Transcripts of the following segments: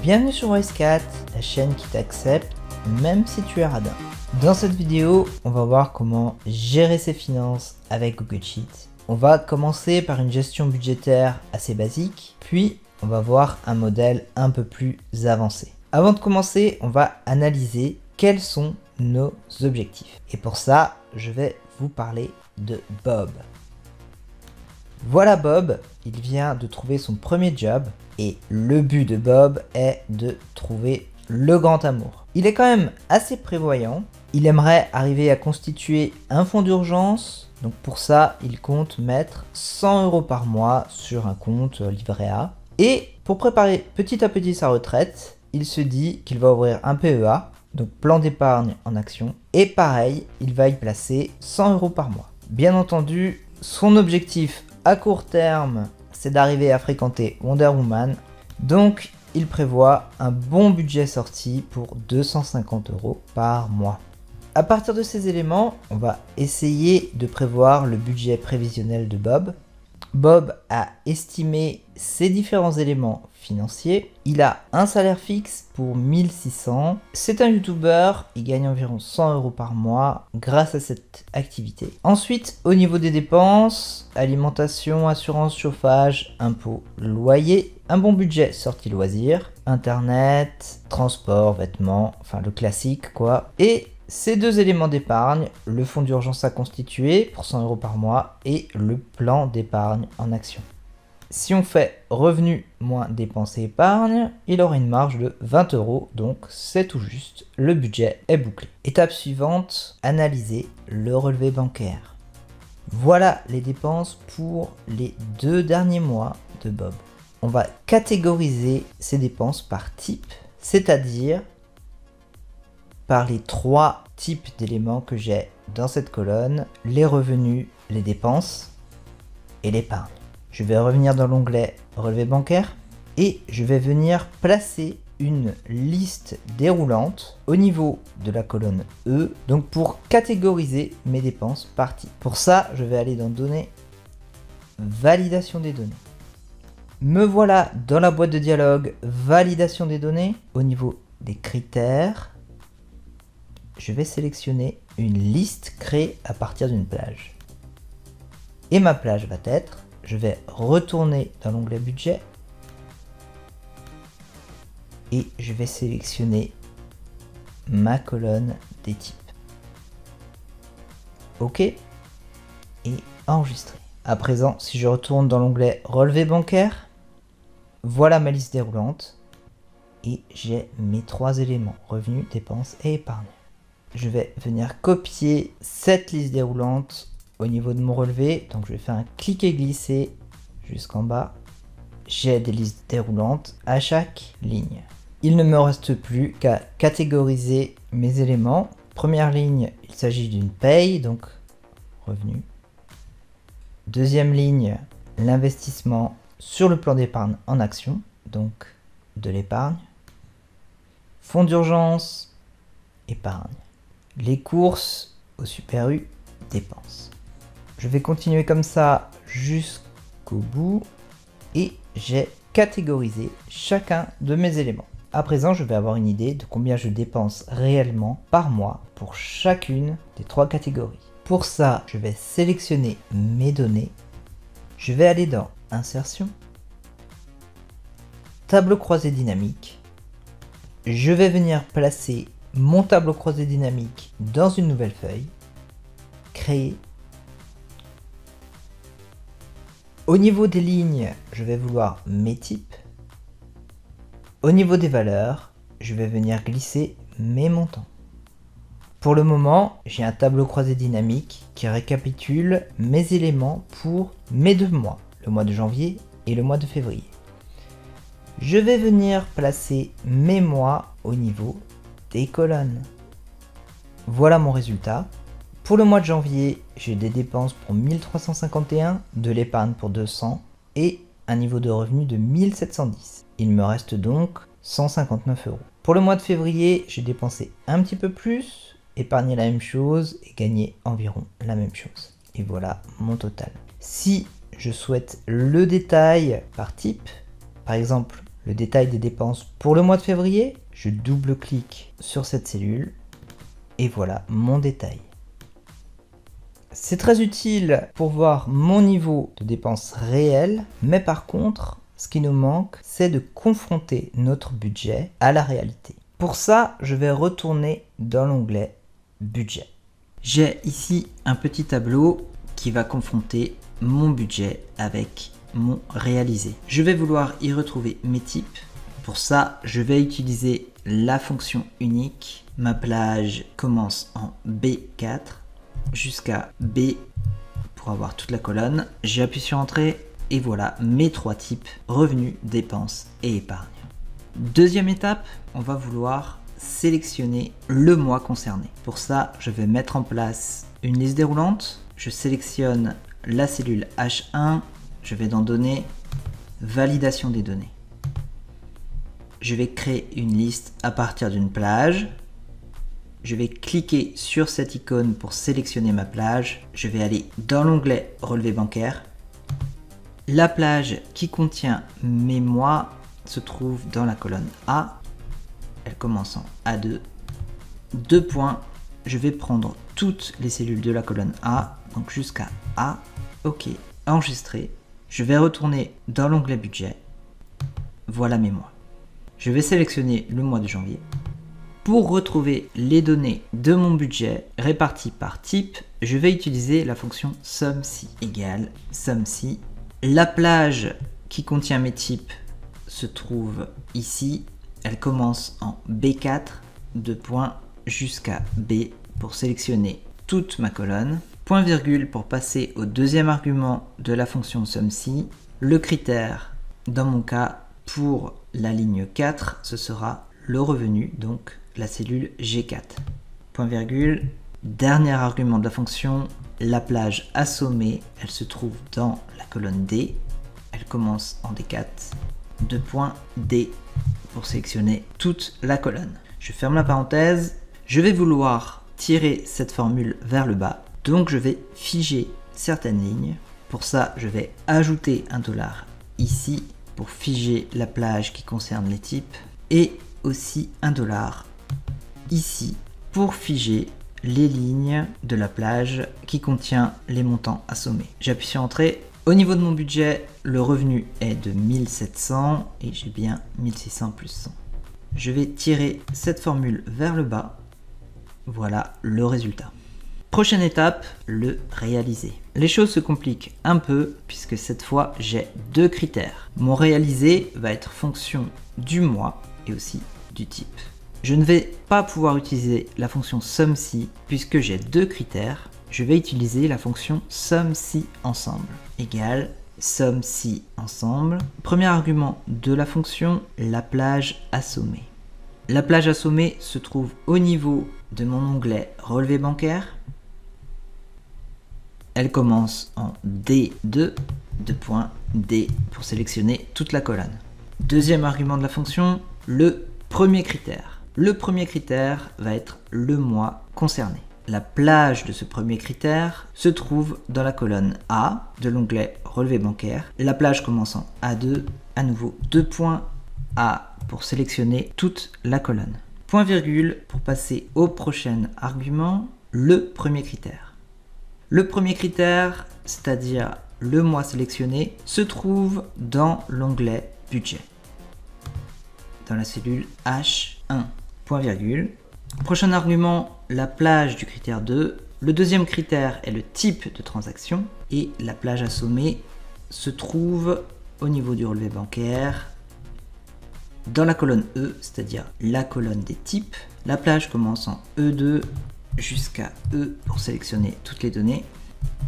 Bienvenue sur OS4, la chaîne qui t'accepte même si tu es radin. Dans cette vidéo, on va voir comment gérer ses finances avec Google Sheets. On va commencer par une gestion budgétaire assez basique, puis on va voir un modèle un peu plus avancé. Avant de commencer, on va analyser quels sont nos objectifs. Et pour ça, je vais vous parler de Bob. Voilà Bob, il vient de trouver son premier job et le but de Bob est de trouver le grand amour. Il est quand même assez prévoyant, il aimerait arriver à constituer un fonds d'urgence, donc pour ça il compte mettre 100 € par mois sur un compte livret A. Et pour préparer petit à petit sa retraite, il se dit qu'il va ouvrir un PEA, donc plan d'épargne en action, et pareil, il va y placer 100 € par mois. Bien entendu, son objectif à court terme, c'est d'arriver à fréquenter Wonder Woman, donc il prévoit un bon budget sorti pour 250 € par mois. À partir de ces éléments, on va essayer de prévoir le budget prévisionnel de Bob. Bob a estimé ces différents éléments financiers. Il a un salaire fixe pour 1600. C'est un youtubeur, il gagne environ 100 € par mois grâce à cette activité. Ensuite, au niveau des dépenses, alimentation, assurance, chauffage, impôts, loyer, un bon budget sortie loisirs, internet, transport, vêtements, enfin le classique quoi. Et ces deux éléments d'épargne, le fonds d'urgence à constituer pour 100 € par mois et le plan d'épargne en action. Si on fait revenu moins dépenses et épargne, il aura une marge de 20 €, donc c'est tout juste, le budget est bouclé. Étape suivante, analyser le relevé bancaire. Voilà les dépenses pour les 2 derniers mois de Bob. On va catégoriser ces dépenses par type, c'est-à-dire par les 3 types d'éléments que j'ai dans cette colonne, les revenus, les dépenses et l'épargne. Je vais revenir dans l'onglet relevé bancaire et je vais venir placer une liste déroulante au niveau de la colonne E, donc pour catégoriser mes dépenses par type. Pour ça, je vais aller dans données, validation des données. Me voilà dans la boîte de dialogue, validation des données. Au niveau des critères, je vais sélectionner une liste créée à partir d'une plage. Et ma plage va être, je vais retourner dans l'onglet budget et je vais sélectionner ma colonne des types. OK et enregistrer. À présent, si je retourne dans l'onglet relevé bancaire, voilà ma liste déroulante et j'ai mes 3 éléments, revenus, dépenses et épargne. Je vais venir copier cette liste déroulante au niveau de mon relevé. Donc je vais faire un clic et glisser jusqu'en bas. J'ai des listes déroulantes à chaque ligne. Il ne me reste plus qu'à catégoriser mes éléments. Première ligne, il s'agit d'une paye, donc revenu. Deuxième ligne, l'investissement sur le plan d'épargne en action, donc de l'épargne. Fonds d'urgence, épargne. Les courses au Super U, dépenses. Je vais continuer comme ça jusqu'au bout et j'ai catégorisé chacun de mes éléments. À présent, je vais avoir une idée de combien je dépense réellement par mois pour chacune des 3 catégories. Pour ça, je vais sélectionner mes données. Je vais aller dans Insertion, Tableau croisé dynamique. Je vais venir placer mon tableau croisé dynamique dans une nouvelle feuille, créer. Au niveau des lignes, je vais vouloir mes types. Au niveau des valeurs, je vais venir glisser mes montants. Pour le moment, j'ai un tableau croisé dynamique qui récapitule mes éléments pour mes 2 mois, le mois de janvier et le mois de février. Je vais venir placer mes mois au niveau des colonnes. Voilà mon résultat. Pour le mois de janvier, j'ai des dépenses pour 1351, de l'épargne pour 200 et un niveau de revenu de 1710. Il me reste donc 159 €. Pour le mois de février, j'ai dépensé un petit peu plus, épargné la même chose et gagné environ la même chose. Et voilà mon total. Si je souhaite le détail par type, par exemple le détail des dépenses pour le mois de février. Je double-clique sur cette cellule et voilà mon détail. C'est très utile pour voir mon niveau de dépenses réelles, mais par contre, ce qui nous manque, c'est de confronter notre budget à la réalité. Pour ça, je vais retourner dans l'onglet budget. J'ai ici un petit tableau qui va confronter mon budget avec mon réalisé. Je vais vouloir y retrouver mes types. Pour ça, je vais utiliser la fonction unique. Ma plage commence en B4 jusqu'à B pour avoir toute la colonne. J'appuie sur Entrée et voilà mes trois types: revenus, dépenses et épargne. Deuxième étape, on va vouloir sélectionner le mois concerné. Pour ça, je vais mettre en place une liste déroulante. Je sélectionne la cellule H1. Je vais dans Données, Validation des données. Je vais créer une liste à partir d'une plage. Je vais cliquer sur cette icône pour sélectionner ma plage. Je vais aller dans l'onglet Relevé bancaire. La plage qui contient mes mois se trouve dans la colonne A. Elle commence en A2. Deux points. Je vais prendre toutes les cellules de la colonne A, donc jusqu'à A. OK, enregistrer. Je vais retourner dans l'onglet budget. Voilà mes mois. Je vais sélectionner le mois de janvier. Pour retrouver les données de mon budget réparties par type, je vais utiliser la fonction SUMSY égale SUMSY. La plage qui contient mes types se trouve ici. Elle commence en B4, deux points, jusqu'à B pour sélectionner toute ma colonne. Point virgule pour passer au deuxième argument de la fonction SUMSY. Le critère, dans mon cas, pour la ligne 4, ce sera le revenu, donc la cellule G4. Point virgule. Dernier argument de la fonction, la plage assommée, elle se trouve dans la colonne D. Elle commence en D4. Deux points, D pour sélectionner toute la colonne. Je ferme la parenthèse. Je vais vouloir tirer cette formule vers le bas. Donc je vais figer certaines lignes. Pour ça, je vais ajouter un dollar ici pour figer la plage qui concerne les types. Et aussi un dollar ici pour figer les lignes de la plage qui contient les montants assommés. J'appuie sur Entrée. Au niveau de mon budget, le revenu est de 1700 et j'ai bien 1600 plus 100. Je vais tirer cette formule vers le bas. Voilà le résultat. Prochaine étape, le réalisé. Les choses se compliquent un peu puisque cette fois j'ai deux critères. Mon réalisé va être fonction du mois et aussi du type. Je ne vais pas pouvoir utiliser la fonction SUMSY puisque j'ai deux critères. Je vais utiliser la fonction SUMSY ensemble égale SUMSY ensemble. Premier argument de la fonction, la plage assommée. La plage assommée se trouve au niveau de mon onglet Relevé bancaire. Elle commence en D2, deux points, D pour sélectionner toute la colonne. Deuxième argument de la fonction, le premier critère. Le premier critère va être le mois concerné. La plage de ce premier critère se trouve dans la colonne A de l'onglet Relevé bancaire. La plage commence en A2, à nouveau deux points, A pour sélectionner toute la colonne. Point virgule pour passer au prochain argument, le premier critère. Le premier critère, c'est-à-dire le mois sélectionné, se trouve dans l'onglet budget, dans la cellule H1. Point virgule. Prochain argument, la plage du critère 2. Le deuxième critère est le type de transaction et la plage assommée se trouve au niveau du relevé bancaire dans la colonne E, c'est-à-dire la colonne des types. La plage commence en E2 jusqu'à E pour sélectionner toutes les données.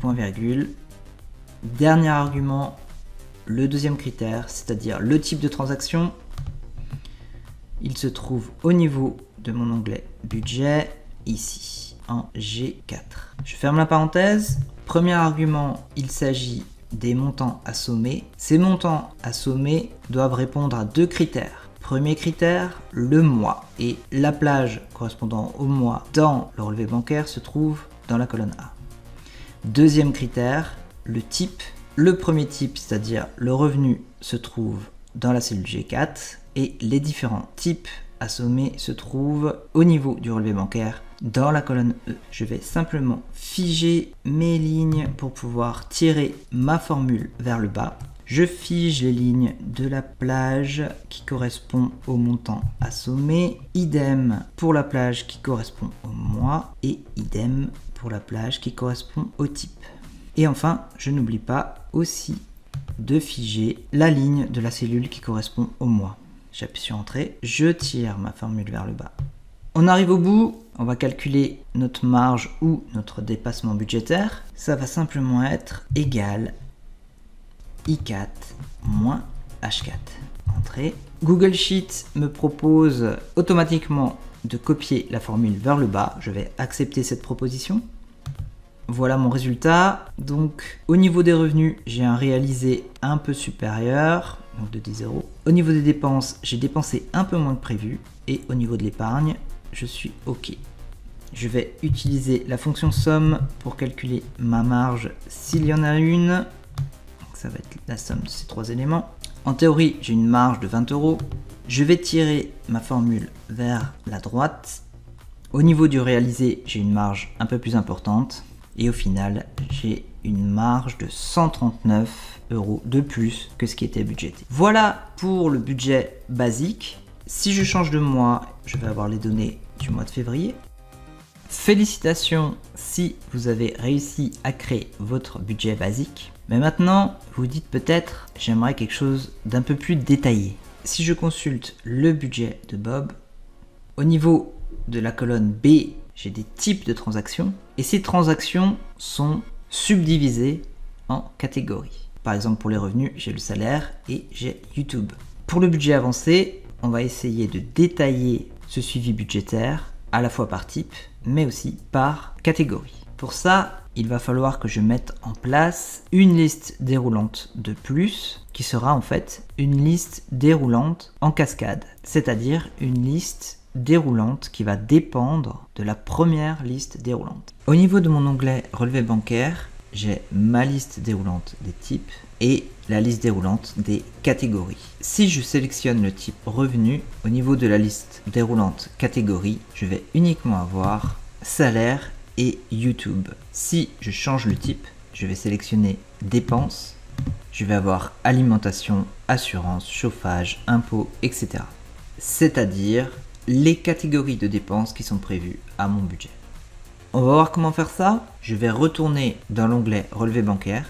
Point virgule. Dernier argument, le deuxième critère, c'est-à-dire le type de transaction. Il se trouve au niveau de mon onglet budget, ici, en G4. Je ferme la parenthèse. Premier argument, il s'agit des montants assommés. Ces montants assommés doivent répondre à deux critères. Premier critère, le mois. Et la plage correspondant au mois dans le relevé bancaire se trouve dans la colonne A. Deuxième critère, le type. Le premier type, c'est-à-dire le revenu, se trouve dans la cellule G4 et les différents types assommés se trouvent au niveau du relevé bancaire dans la colonne E. Je vais simplement figer mes lignes pour pouvoir tirer ma formule vers le bas. Je fige les lignes de la plage qui correspond au montant assommé, idem pour la plage qui correspond au mois et idem pour la plage qui correspond au type. Et enfin, je n'oublie pas aussi de figer la ligne de la cellule qui correspond au mois. J'appuie sur Entrée, je tire ma formule vers le bas. On arrive au bout, on va calculer notre marge ou notre dépassement budgétaire. Ça va simplement être égal I4 moins H4. Entrée. Google Sheet me propose automatiquement de copier la formule vers le bas. Je vais accepter cette proposition. Voilà mon résultat. Donc au niveau des revenus, j'ai un réalisé un peu supérieur, donc de 10 euros. Au niveau des dépenses, j'ai dépensé un peu moins que prévu. Et au niveau de l'épargne, je suis OK. Je vais utiliser la fonction somme pour calculer ma marge s'il y en a une. Ça va être la somme de ces trois éléments. En théorie, j'ai une marge de 20 euros. Je vais tirer ma formule vers la droite. Au niveau du réalisé, j'ai une marge un peu plus importante. Et au final, j'ai une marge de 139 euros de plus que ce qui était budgété. Voilà pour le budget basique. Si je change de mois, je vais avoir les données du mois de février. Félicitations si vous avez réussi à créer votre budget basique. Mais maintenant, vous dites peut-être, j'aimerais quelque chose d'un peu plus détaillé. Si je consulte le budget de Bob, au niveau de la colonne B, j'ai des types de transactions. Et ces transactions sont subdivisées en catégories. Par exemple, pour les revenus, j'ai le salaire et j'ai YouTube. Pour le budget avancé, on va essayer de détailler ce suivi budgétaire à la fois par type, mais aussi par catégorie. Pour ça, il va falloir que je mette en place une liste déroulante de plus, qui sera en fait une liste déroulante en cascade, c'est-à-dire une liste déroulante qui va dépendre de la première liste déroulante. Au niveau de mon onglet relevé bancaire, j'ai ma liste déroulante des types et la liste déroulante des catégories. Si je sélectionne le type revenu, au niveau de la liste déroulante catégorie, je vais uniquement avoir salaire et YouTube. Si je change le type, je vais sélectionner dépenses, je vais avoir alimentation, assurance, chauffage, impôts, etc. C'est-à-dire les catégories de dépenses qui sont prévues à mon budget. On va voir comment faire ça. Je vais retourner dans l'onglet relevé bancaire.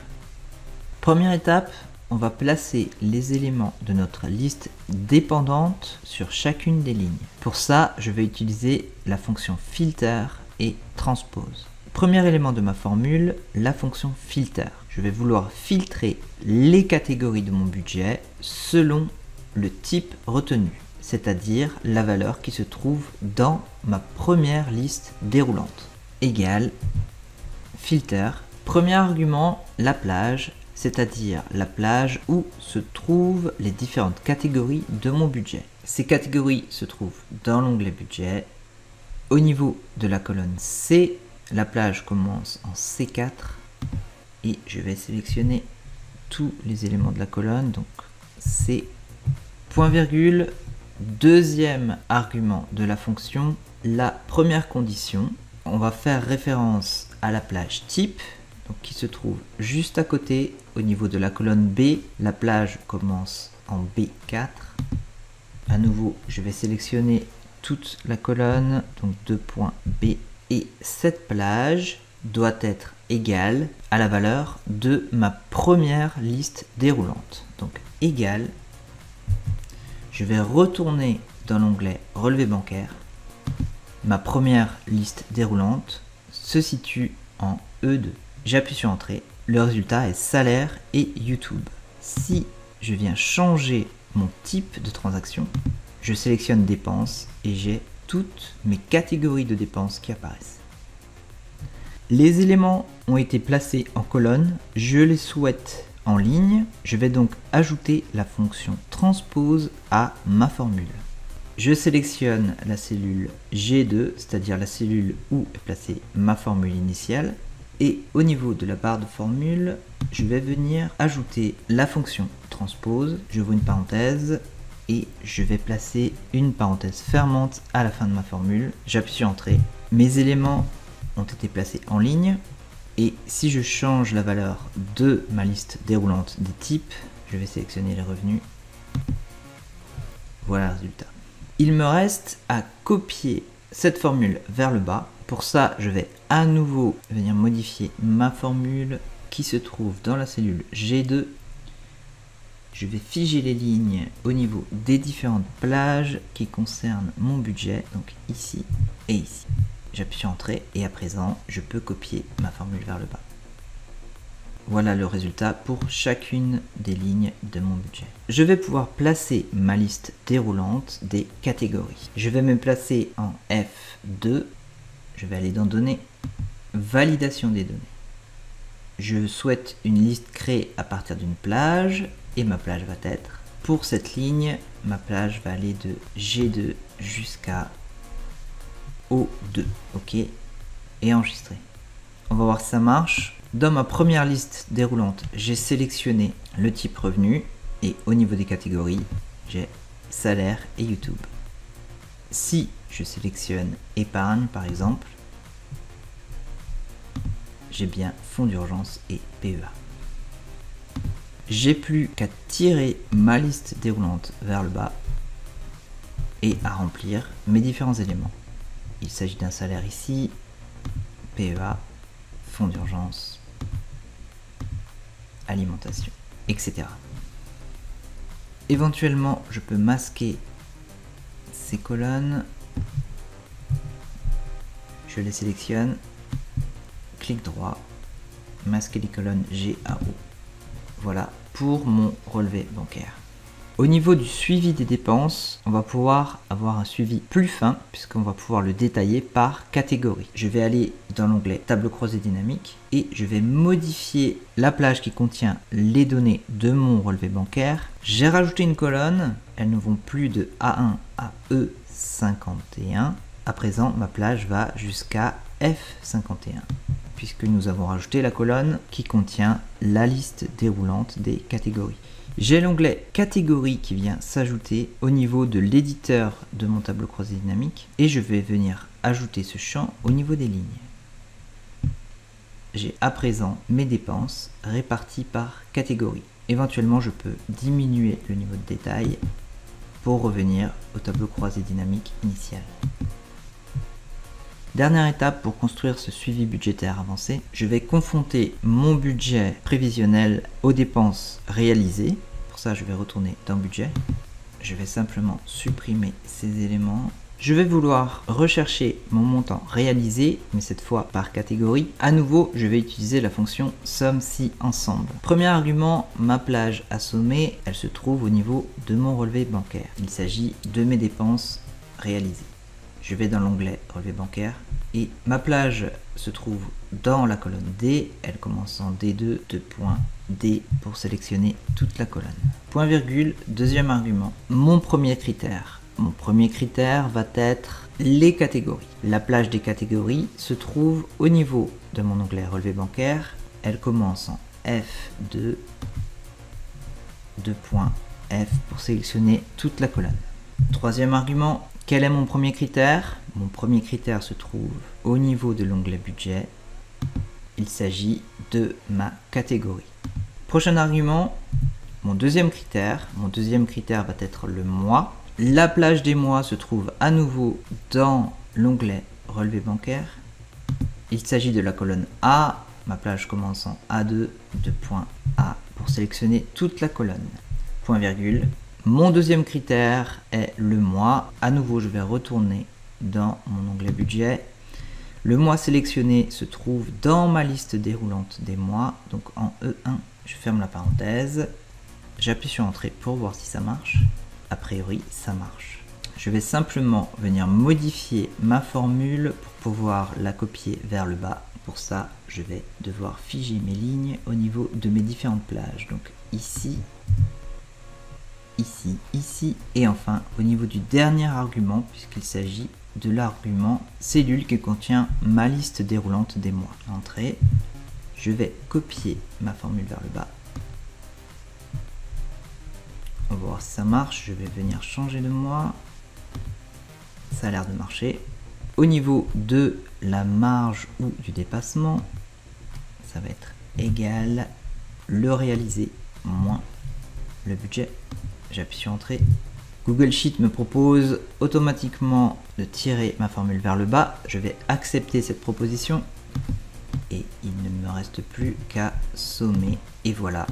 Première étape, on va placer les éléments de notre liste dépendante sur chacune des lignes. Pour ça, je vais utiliser la fonction filter et transpose. Premier élément de ma formule, la fonction filter. Je vais vouloir filtrer les catégories de mon budget selon le type retenu, c'est-à-dire la valeur qui se trouve dans ma première liste déroulante. Égale filter. Premier argument, la plage, c'est-à-dire la plage où se trouvent les différentes catégories de mon budget. Ces catégories se trouvent dans l'onglet budget. Au niveau de la colonne C, la plage commence en C4 et je vais sélectionner tous les éléments de la colonne, donc C, point virgule, deuxième argument de la fonction, la première condition, on va faire référence à la plage type, donc qui se trouve juste à côté au niveau de la colonne B, la plage commence en B4, à nouveau je vais sélectionner toute la colonne, donc 2.B, et cette plage doit être égale à la valeur de ma première liste déroulante. Donc égale, je vais retourner dans l'onglet relevé bancaire. Ma première liste déroulante se situe en E2. J'appuie sur Entrée, le résultat est salaire et YouTube. Si je viens changer mon type de transaction, je sélectionne dépenses et j'ai toutes mes catégories de dépenses qui apparaissent. Les éléments ont été placés en colonne, je les souhaite en ligne. Je vais donc ajouter la fonction transpose à ma formule. Je sélectionne la cellule G2, c'est-à-dire la cellule où est placée ma formule initiale. Et au niveau de la barre de formule, je vais venir ajouter la fonction transpose. J'ouvre une parenthèse et je vais placer une parenthèse fermante à la fin de ma formule. J'appuie sur Entrée. Mes éléments ont été placés en ligne. Et si je change la valeur de ma liste déroulante des types, je vais sélectionner les revenus. Voilà le résultat. Il me reste à copier cette formule vers le bas. Pour ça, je vais à nouveau venir modifier ma formule qui se trouve dans la cellule G2. Je vais figer les lignes au niveau des différentes plages qui concernent mon budget, donc ici et ici. J'appuie sur Entrée et à présent, je peux copier ma formule vers le bas. Voilà le résultat pour chacune des lignes de mon budget. Je vais pouvoir placer ma liste déroulante des catégories. Je vais me placer en F2. Je vais aller dans Données, Validation des données. Je souhaite une liste créée à partir d'une plage et ma plage va être, pour cette ligne, ma plage va aller de G2 jusqu'à O2. OK. Et enregistrer. On va voir si ça marche. Dans ma première liste déroulante, j'ai sélectionné le type revenu et au niveau des catégories, j'ai salaire et YouTube. Si je sélectionne épargne par exemple, j'ai bien fonds d'urgence et PEA. J'ai plus qu'à tirer ma liste déroulante vers le bas et à remplir mes différents éléments. Il s'agit d'un salaire ici, PEA, fonds d'urgence, alimentation, etc. Éventuellement, je peux masquer ces colonnes. Je les sélectionne, clic droit, masquer les colonnes G à O. Voilà pour mon relevé bancaire. Au niveau du suivi des dépenses, on va pouvoir avoir un suivi plus fin puisqu'on va pouvoir le détailler par catégorie. Je vais aller dans l'onglet tableau croisé dynamique et je vais modifier la plage qui contient les données de mon relevé bancaire. J'ai rajouté une colonne, elles ne vont plus de A1 à E51. À présent, ma plage va jusqu'à F51 puisque nous avons rajouté la colonne qui contient la liste déroulante des catégories. J'ai l'onglet catégorie qui vient s'ajouter au niveau de l'éditeur de mon tableau croisé dynamique et je vais venir ajouter ce champ au niveau des lignes. J'ai à présent mes dépenses réparties par catégorie. Éventuellement, je peux diminuer le niveau de détail pour revenir au tableau croisé dynamique initial. Dernière étape pour construire ce suivi budgétaire avancé, je vais confronter mon budget prévisionnel aux dépenses réalisées. Pour ça, je vais retourner dans Budget. Je vais simplement supprimer ces éléments. Je vais vouloir rechercher mon montant réalisé, mais cette fois par catégorie. À nouveau, je vais utiliser la fonction somme si ensemble. Premier argument, ma plage assommée, elle se trouve au niveau de mon relevé bancaire. Il s'agit de mes dépenses réalisées. Je vais dans l'onglet relevé bancaire et ma plage se trouve dans la colonne D. Elle commence en D2, D pour sélectionner toute la colonne. Point virgule, deuxième argument. Mon premier critère. Mon premier critère va être les catégories. La plage des catégories se trouve au niveau de mon onglet relevé bancaire. Elle commence en F2, F pour sélectionner toute la colonne. Troisième argument. Quel est mon premier critère? Mon premier critère se trouve au niveau de l'onglet budget. Il s'agit de ma catégorie. Prochain argument, mon deuxième critère va être le mois. La plage des mois se trouve à nouveau dans l'onglet relevé bancaire. Il s'agit de la colonne A. Ma plage commence en A2, A pour sélectionner toute la colonne. Point virgule. Mon deuxième critère est le mois. À nouveau, je vais retourner dans mon onglet budget. Le mois sélectionné se trouve dans ma liste déroulante des mois, donc en E1. Je ferme la parenthèse. J'appuie sur Entrée pour voir si ça marche. A priori, ça marche. Je vais simplement venir modifier ma formule pour pouvoir la copier vers le bas. Pour ça, je vais devoir figer mes lignes au niveau de mes différentes plages. Donc ici, ici, ici et enfin au niveau du dernier argument puisqu'il s'agit de l'argument cellule qui contient ma liste déroulante des mois. Entrée, je vais copier ma formule vers le bas. On va voir si ça marche, je vais venir changer de mois. Ça a l'air de marcher. Au niveau de la marge ou du dépassement, ça va être égal le réalisé moins le budget. J'appuie sur Entrée. Google Sheet me propose automatiquement de tirer ma formule vers le bas. Je vais accepter cette proposition et il ne me reste plus qu'à sommer. Et voilà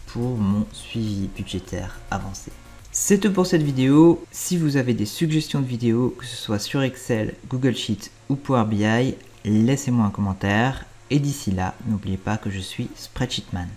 pour mon suivi budgétaire avancé. C'est tout pour cette vidéo. Si vous avez des suggestions de vidéos, que ce soit sur Excel, Google Sheet ou Power BI, laissez-moi un commentaire. Et d'ici là, n'oubliez pas que je suis Spreadsheetman.